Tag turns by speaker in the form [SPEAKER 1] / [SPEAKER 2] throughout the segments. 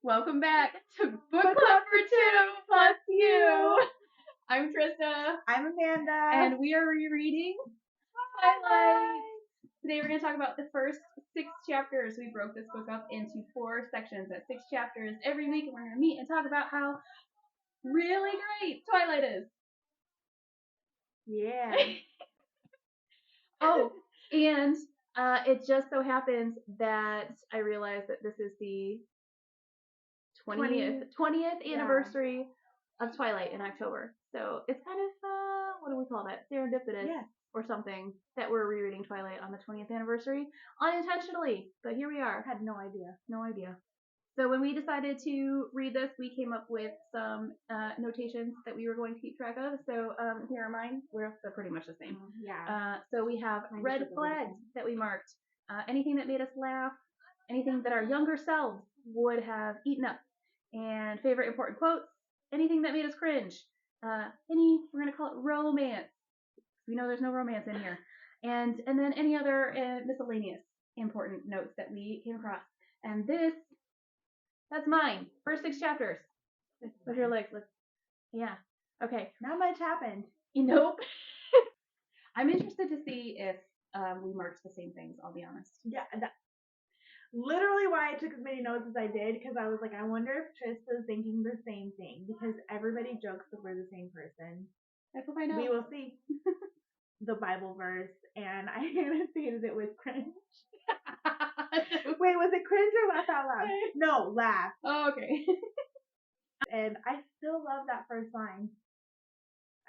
[SPEAKER 1] Welcome back to Book Club for Two plus you. I'm Trista.
[SPEAKER 2] I'm Amanda.
[SPEAKER 1] And we are rereading Twilight. Today we're going to talk about the first 6 chapters. We broke this book up into 4 sections at 6 chapters every week, and we're going to meet and talk about how really great Twilight is.
[SPEAKER 2] Yeah.
[SPEAKER 1] Oh, and it just so happens that I realized that this is the 20th anniversary of Twilight in October. So it's kind of, what do we call that? Serendipitous or something that we're rereading Twilight on the 20th anniversary unintentionally. But here we are.
[SPEAKER 2] Had no idea.
[SPEAKER 1] So when we decided to read this, we came up with some notations that we were going to keep track of. So here are mine. They're pretty much the same. So we have red flags that we marked. Anything that made us laugh. Anything that our younger selves would have eaten up. And favorite important quotes. Anything that made us cringe. We're going to call it romance. We know there's no romance in here. And then any other miscellaneous important notes that we came across. And that's mine. First 6 chapters. With your legs. Yeah. Okay.
[SPEAKER 2] Not much happened.
[SPEAKER 1] Nope. I'm interested to see if we marked the same things, I'll be honest.
[SPEAKER 2] Yeah. Literally why I took as many notes as I did, because I was like, I wonder if Trista's thinking the same thing, because everybody jokes that we're the same person.
[SPEAKER 1] That's what I know.
[SPEAKER 2] We will see the Bible verse, and I annotated it with cringe. Wait, was it cringe or laugh out loud? No, laugh.
[SPEAKER 1] Oh, okay.
[SPEAKER 2] And I still love that first line.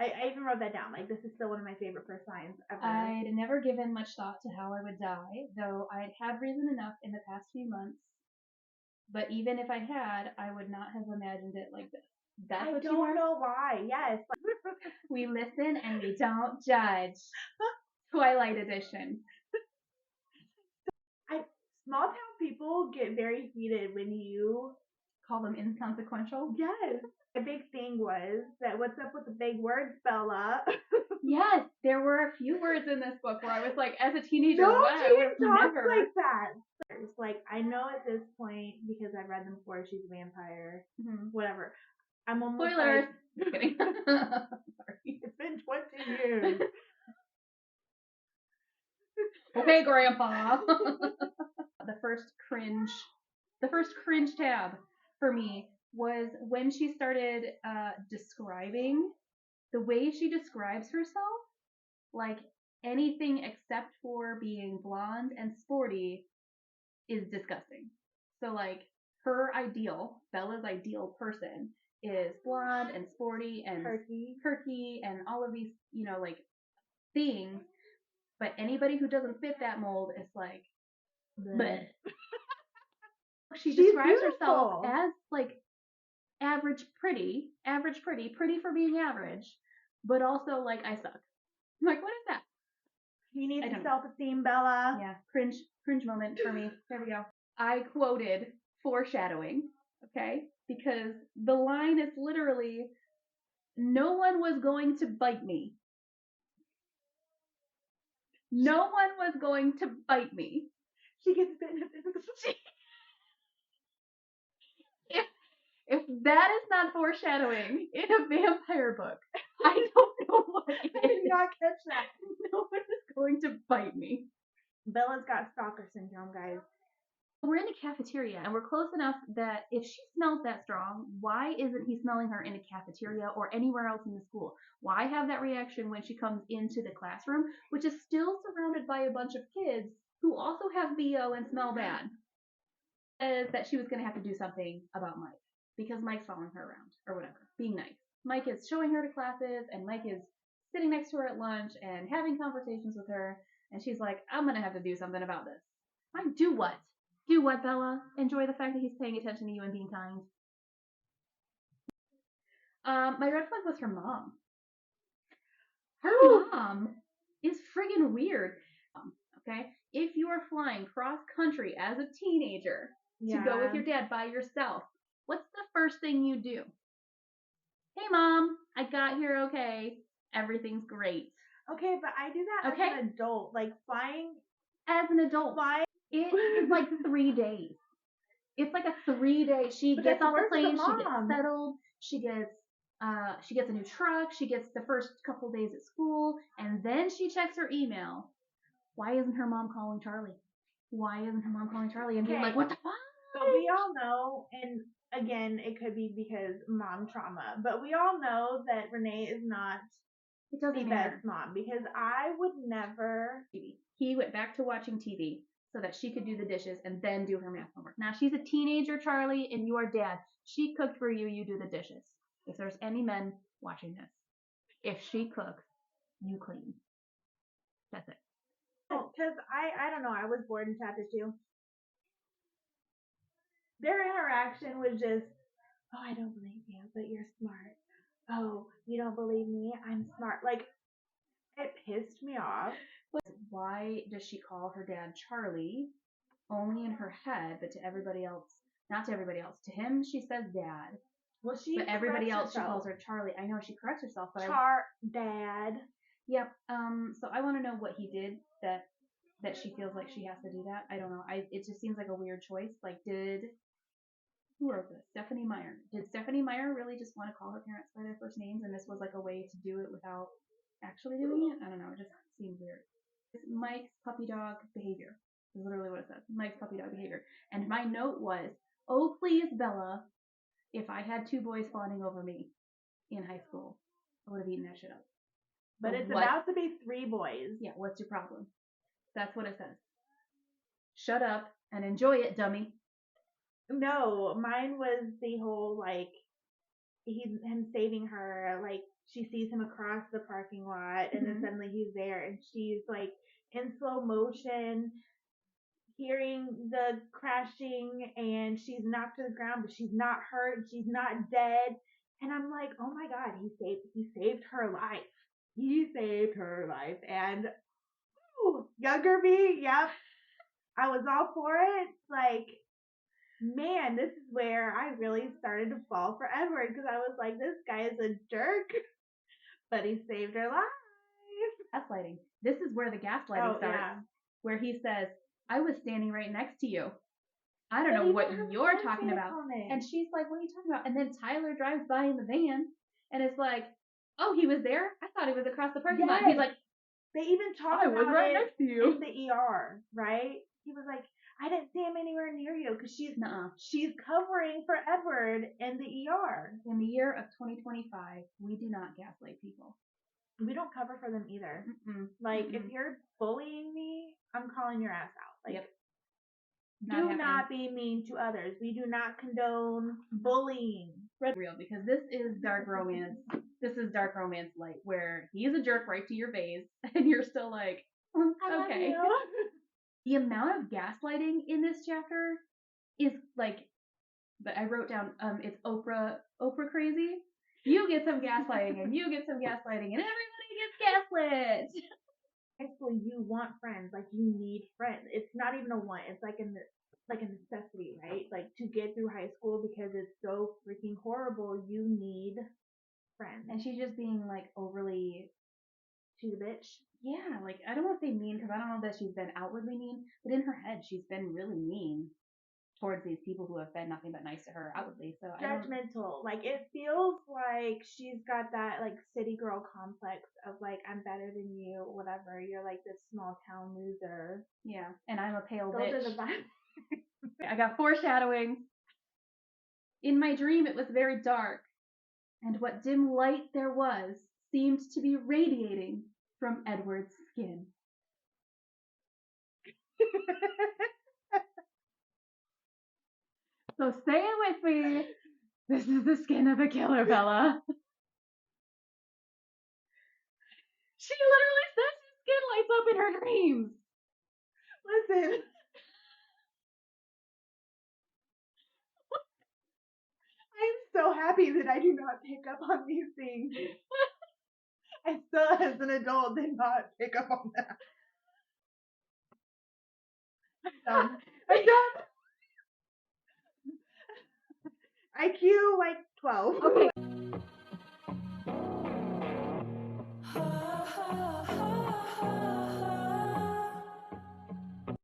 [SPEAKER 2] I even wrote that down. Like, this is still one of my favorite first lines ever.
[SPEAKER 1] I'd never given much thought to how I would die, though I'd had reason enough in the past few months. But even if I had, I would not have imagined it like this. That's what you
[SPEAKER 2] don't know why. Yes.
[SPEAKER 1] We listen and we don't judge. Twilight edition.
[SPEAKER 2] Small town people get very heated when you
[SPEAKER 1] call them inconsequential.
[SPEAKER 2] Yes. The big thing was that what's up with the big words, Bella?
[SPEAKER 1] Yes, there were a few words in this book where I was like, as a teenager,
[SPEAKER 2] no,
[SPEAKER 1] I would never
[SPEAKER 2] like that. It's like, I know at this point, because I've read them before, she's a vampire. Mm-hmm. Whatever. I'm almost
[SPEAKER 1] spoilers.
[SPEAKER 2] Just kidding. Sorry. It's been 20 years.
[SPEAKER 1] Okay, Grandpa. The first cringe tab for me was when she started describing the way she describes herself, like anything except for being blonde and sporty is disgusting. So like her ideal, Bella's ideal person is blonde and sporty and perky and all of these, like things. But anybody who doesn't fit that mold is like, bleh. She's describes herself as like average pretty for being average, but also like I suck. I'm like, what is that?
[SPEAKER 2] You need some self-esteem, Bella.
[SPEAKER 1] Yeah, cringe moment for me. There we go. I quoted foreshadowing, okay? Because the line is literally, no one was going to bite me. No one was going to bite me.
[SPEAKER 2] She gets bitten.
[SPEAKER 1] If that is not foreshadowing in a vampire book, I don't know what it is.
[SPEAKER 2] I did not catch that.
[SPEAKER 1] No one is going to bite me.
[SPEAKER 2] Bella's got stalker syndrome, guys.
[SPEAKER 1] We're in a cafeteria, and we're close enough that if she smells that strong, why isn't he smelling her in a cafeteria or anywhere else in the school? Why have that reaction when she comes into the classroom, which is still surrounded by a bunch of kids who also have BO and smell bad? Says that she was going to have to do something about Mike, because Mike's following her around, or whatever, being nice. Mike is showing her to classes, and Mike is sitting next to her at lunch and having conversations with her, and she's like, I'm going to have to do something about this. Mike, do what? Do what, Bella? Enjoy the fact that he's paying attention to you and being kind. My red flag was her mom. Her mom is friggin' weird. Okay? If you are flying cross-country as a teenager to go with your dad by yourself, what's the first thing you do? Hey, Mom, I got here okay. Everything's great.
[SPEAKER 2] Okay, but I do that as an adult. Like, flying...
[SPEAKER 1] As an adult. It is like 3 days. It's like a 3-day. She
[SPEAKER 2] But
[SPEAKER 1] gets
[SPEAKER 2] that's
[SPEAKER 1] off the
[SPEAKER 2] worse as a
[SPEAKER 1] plane. She gets
[SPEAKER 2] mom.
[SPEAKER 1] settled. She gets a new truck. She gets the first couple days at school, and then she checks her email. Why isn't her mom calling Charlie? Why isn't her mom calling Charlie and being like, what the fuck?
[SPEAKER 2] So we all know, and again, it could be because mom trauma, but we all know that Renee is not
[SPEAKER 1] It doesn't
[SPEAKER 2] the
[SPEAKER 1] matter.
[SPEAKER 2] best mom, because I would never.
[SPEAKER 1] He went back to watching TV so that she could do the dishes and then do her math homework. Now she's a teenager, Charlie, and you are dad. She cooked for you, you do the dishes. If there's any men watching this, if she cooks, you clean. That's it.
[SPEAKER 2] Because I don't know, I was bored in chapter 2. Their interaction was just, oh, I don't believe you, but you're smart. Oh, you don't believe me? I'm smart. Like, it pissed me off.
[SPEAKER 1] Why does she call her dad Charlie? Only in her head, but to everybody else, not to everybody else. To him, she says dad.
[SPEAKER 2] Well,
[SPEAKER 1] but everybody else, she calls her Charlie. I know she corrects herself, but
[SPEAKER 2] dad.
[SPEAKER 1] Yep. So I want to know what he did that she feels like she has to do that. I don't know. It just seems like a weird choice. Like, who wrote this? Stephanie Meyer. Did Stephanie Meyer really just want to call her parents by their first names, and this was like a way to do it without actually doing it? I don't know. It just seems weird. Mike's puppy dog behavior is literally what it says. Mike's puppy dog behavior. And my note was, oh, please, Bella, if I had 2 boys fawning over me in high school, I would have eaten that shit up.
[SPEAKER 2] But it's about to be 3 boys.
[SPEAKER 1] Yeah, what's your problem? That's what it says. Shut up and enjoy it, dummy.
[SPEAKER 2] No, mine was the whole, like, him saving her, like, she sees him across the parking lot, and then suddenly he's there, and she's, like, in slow motion, hearing the crashing, and she's knocked to the ground, but she's not hurt, she's not dead, and I'm like, oh my god, he saved her life. He saved her life, and younger me, yep, I was all for it. Like, man, this is where I really started to fall for Edward, because I was like, this guy is a jerk, but he saved her life.
[SPEAKER 1] Gaslighting. This is where the gaslighting starts. Yeah. Where he says, I was standing right next to you. I don't know what you're talking about. And she's like, what are you talking about? And then Tyler drives by in the van and it's like, oh, he was there? I thought he was across the parking lot. He's like,
[SPEAKER 2] they even talked about
[SPEAKER 1] it right next to you
[SPEAKER 2] in the ER, right? He was like, I didn't see him anywhere near you, because she's covering for Edward in the ER.
[SPEAKER 1] In the year of 2025, we do not gaslight people.
[SPEAKER 2] We don't cover for them either. Like, if you're bullying me, I'm calling your ass out. Like, do not be mean to others. We do not condone bullying.
[SPEAKER 1] Real, because this is dark romance. This is dark romance light, where he's a jerk right to your face, and you're still like, okay. The amount of gaslighting in this chapter is like, but I wrote down, it's Oprah crazy. You get some gaslighting, and you get some gaslighting, and everybody gets gaslit.
[SPEAKER 2] Actually, you want friends. Like, you need friends. It's not even a want. It's like a necessity, right? Like, to get through high school, because it's so freaking horrible, you need friends.
[SPEAKER 1] And she's just being like overly,
[SPEAKER 2] she's a bitch.
[SPEAKER 1] Yeah, like, I don't want to say mean, because I don't know that she's been outwardly mean, but in her head she's been really mean towards these people who have been nothing but nice to her outwardly. So
[SPEAKER 2] judgmental. Like, it feels like she's got that, like, city girl complex of, like, I'm better than you, whatever. You're like this small town loser.
[SPEAKER 1] Yeah, and I'm a pale
[SPEAKER 2] bitch. Those are the
[SPEAKER 1] vibes. I got foreshadowing. In my dream it was very dark, and what dim light there was seemed to be radiating from Edward's skin. So say it with me. This is the skin of a killer, Bella. She literally says his skin lights up in her dreams.
[SPEAKER 2] Listen. I'm so happy that I do not pick up on these things. I still, as an adult, did not pick up on that. I'm done. IQ, like, 12.
[SPEAKER 1] Okay.